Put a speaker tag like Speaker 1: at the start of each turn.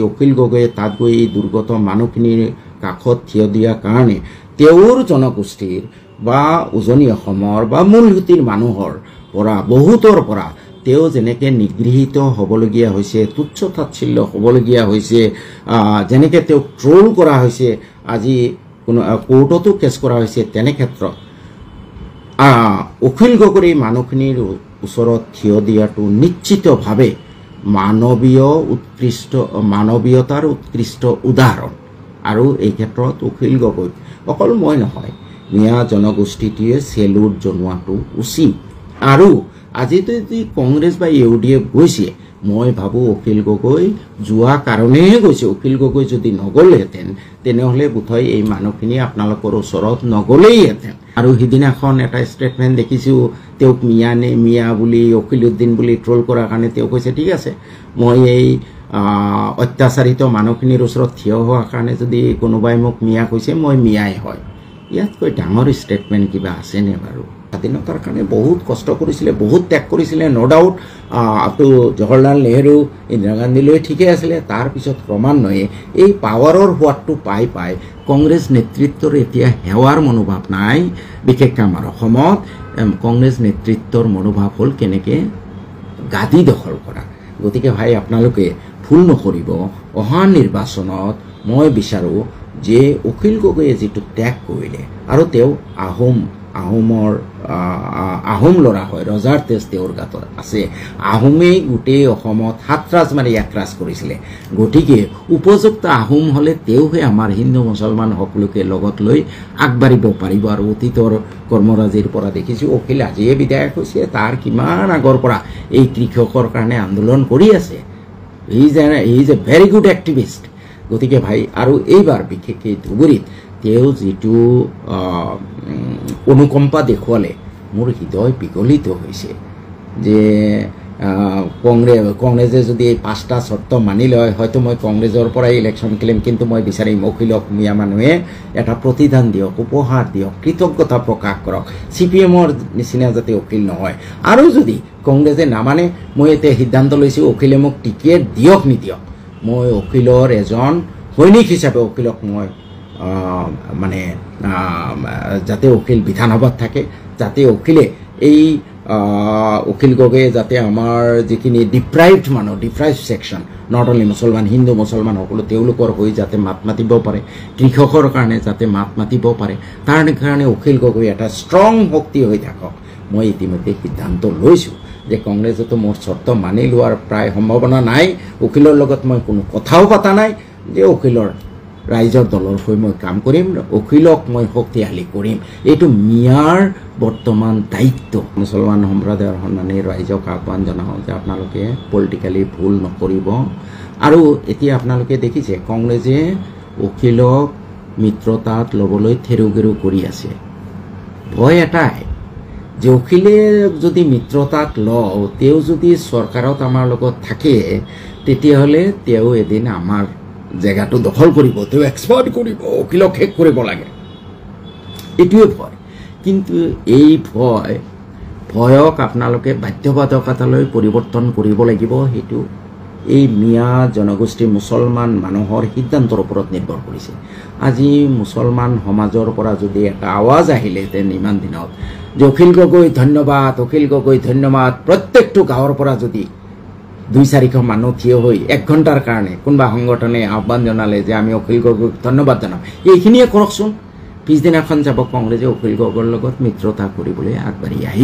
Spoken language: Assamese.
Speaker 1: অখিল গগৈয়ে তাত গৈ এই দুৰ্গত মানুহখিনিৰ কাষত থিয় দিয়াৰ কাৰণে তেওঁৰ জনগোষ্ঠীৰ বা উজনি অসমৰ বা মূলসুঁতিৰ মানুহৰ পৰা বহুতৰ পৰা তেওঁ যেনেকৈ নিগৃহীত হ'বলগীয়া হৈছে, তুচ্ছ তাচ্ছিল্য হ'বলগীয়া হৈছে, যেনেকৈ তেওঁক ট্ৰল কৰা হৈছে, আজি কোনো কোৰ্টতো কেছ কৰা হৈছে, তেনে ক্ষেত্ৰত অখিল গগৈৰ এই মানুহখিনিৰ ওচৰত থিয় দিয়াটো নিশ্চিতভাৱে মানৱীয়তাৰ উৎকৃষ্ট উদাহৰণ। আৰু এই ক্ষেত্ৰত অখিল গগৈ অকল মই নহয়, মিয়া জনগোষ্ঠীটোৱে চেলুট জনোৱাটো উচিত। আৰু আজি যদি কংগ্ৰেছ বা UDF গৈছে, মই ভাবোঁ অখিল গগৈ যোৱা কাৰণেহে গৈছে। অখিল গগৈ যদি নগ'লেহেঁতেন তেনেহ'লে বোধহয় এই মানুহখিনি আপোনালোকৰ ওচৰত নগ'লেইহেঁতেন। আৰু সিদিনাখন এটা ষ্টেটমেণ্ট দেখিছোঁ, তেওঁক মিয়া বুলি অখিলউদ্দিন বুলি ট্ৰল কৰাৰ কাৰণে তেওঁ কৈছে ঠিক আছে, মই এই অত্যাচাৰিত মানুহখিনিৰ ওচৰত থিয় হোৱাৰ কাৰণে যদি কোনোবাই মোক মিয়া কৈছে, মই মিয়াই হয়। ইয়াতকৈ ডাঙৰ ষ্টেটমেণ্ট কিবা আছেনে বাৰু? স্বাধীনতাৰ কাৰণে বহুত কষ্ট কৰিছিলে, বহুত ত্যাগ কৰিছিলে, ন' ডাউট। তো জৱাহৰলাল নেহৰু, ইন্দিৰা গান্ধীলৈ ঠিকে আছিলে। তাৰপিছত ক্ৰমান্বয়ে এই পাৱাৰৰ সোৱাদটো পাই কংগ্ৰেছ নেতৃত্বৰ এতিয়া সেৱাৰ মনোভাৱ নাই। বিশেষকৈ আমাৰ অসমত কংগ্ৰেছ নেতৃত্বৰ মনোভাৱ হ'ল কেনেকৈ গাদী দখল কৰা। গতিকে ভাই আপোনালোকে ভুল নকৰিব। অহা নিৰ্বাচনত মই বিচাৰোঁ যে অখিল গগৈয়ে যিটো ত্যাগ কৰিলে, আৰু তেওঁ আহোম ল'ৰা হয়, ৰজাৰ তেজ তেওঁৰ গাত আছে। আহোমেই গোটেই অসমত সাতৰাজ মাৰি একৰাজ কৰিছিলে। গতিকে উপযুক্ত আহোম হ'লে তেওঁহে আমাৰ হিন্দু মুছলমান সকলোকে লগত লৈ আগবাঢ়িব পাৰিব। আৰু অতীতৰ কৰ্মৰাজিৰ পৰা দেখিছোঁ অখিল আজিয়ে বিধায়ক হৈছে, তাৰ কিমান আগৰ পৰা এই কৃষকৰ কাৰণে আন্দোলন কৰি আছে। He is a very good activist. গতিকে ভাই, আৰু এইবাৰ বিশেষকৈ ধুবুৰীত তেওঁ যিটো অনুকম্পা দেখুৱালে, মোৰ হৃদয় বিগলিত হৈছে যে কংগ্ৰেছে যদি এই 5টা চৰ্ত মানি লয়, হয়তো মই কংগ্ৰেছৰ পৰাই ইলেকশ্যন খেলিম, কিন্তু মই বিচাৰিম অখিলক মিয়া মানুহে এটা প্ৰতিদান দিয়ক, উপহাৰ দিয়ক, কৃতজ্ঞতা প্ৰকাশ কৰক। CPMৰ নিচিনা যাতে অখিল নহয়। আৰু যদি কংগ্ৰেছে নামানে, মই এতিয়া সিদ্ধান্ত লৈছোঁ অখিলে মোক টিকেট দিয়ক নিদিয়ক, মই অখিলৰ এজন সৈনিক হিচাপে অখিলক মই যাতে অখিল বিধানসভাত থাকে, যাতে অখিলে এই অখিল গগৈয়ে যাতে আমাৰ যিখিনি ডিপ্ৰাইভড ছেকশ্যন, নট অনলি মুছলমান, হিন্দু মুছলমান সকলো, তেওঁলোকৰ হৈ যাতে মাত মাতিব পাৰে, কৃষকৰ কাৰণে যাতে মাত মাতিব পাৰে, তাৰ কাৰণে অখিল গগৈ এটা ষ্ট্ৰং শক্তি হৈ থাকক। মই ইতিমধ্যে সিদ্ধান্ত লৈছোঁ যে কংগ্ৰেছেতো মোৰ চৰ্ত মানি লোৱাৰ প্ৰায় সম্ভাৱনা নাই। অখিলৰ লগত মই কোনো কথাও পতা নাই যে অখিলৰ ৰাইজৰ দলৰ হৈ মই কাম কৰিম, অখিলক মই শক্তিশালী কৰিম। এইটো মিয়াৰ বৰ্তমান দায়িত্ব। মুছলমান সম্প্ৰদায়ৰ সন্মানী ৰাইজক আহ্বান জনাওঁ যে আপোনালোকে পলিটিকেলি ভুল নকৰিব। আৰু এতিয়া আপোনালোকে দেখিছে কংগ্ৰেছে অখিলক মিত্ৰতাত ল'বলৈ থেৰুগেৰু কৰি আছে। ভয় এটাই যে অখিলে যদি মিত্ৰতাত লওঁ, তেওঁ যদি চৰকাৰত আমাৰ লগত থাকে, তেতিয়াহ'লে তেওঁ এদিন আমাৰ জেগাটো দখল কৰিব, তেওঁ এক্সপাৰ্ট কৰিব, অখিলক শেষ কৰিব লাগে। এইটোৱে ভয়। কিন্তু এই ভয়ক আপোনালোকে বাধ্যবাধকতালৈ পৰিৱৰ্তন কৰিব লাগিব। সেইটো এই মিয়া জনগোষ্ঠী মুছলমান মানুহৰ সিদ্ধান্তৰ ওপৰত নিৰ্ভৰ কৰিছে। আজি মুছলমান সমাজৰ পৰা যদি এটা আৱাজ আহিলেহেঁতেন ইমান দিনত যে অখিল গগৈ ধন্যবাদ, অখিল গগৈ ধন্যবাদ, প্ৰত্যেকটো গাঁৱৰ পৰা যদি 200-400 মানুহ থিয় হৈ 1 ঘণ্টাৰ কাৰণে কোনোবা সংগঠনে আহ্বান জনালে যে আমি অখিল গগৈক ধন্যবাদ জনাম, এইখিনিয়ে কৰকচোন। পিছদিনাখন যাব কংগ্ৰেছে অখিল গগৈৰ লগত মিত্ৰতা কৰিবলৈ আগবাঢ়ি আহি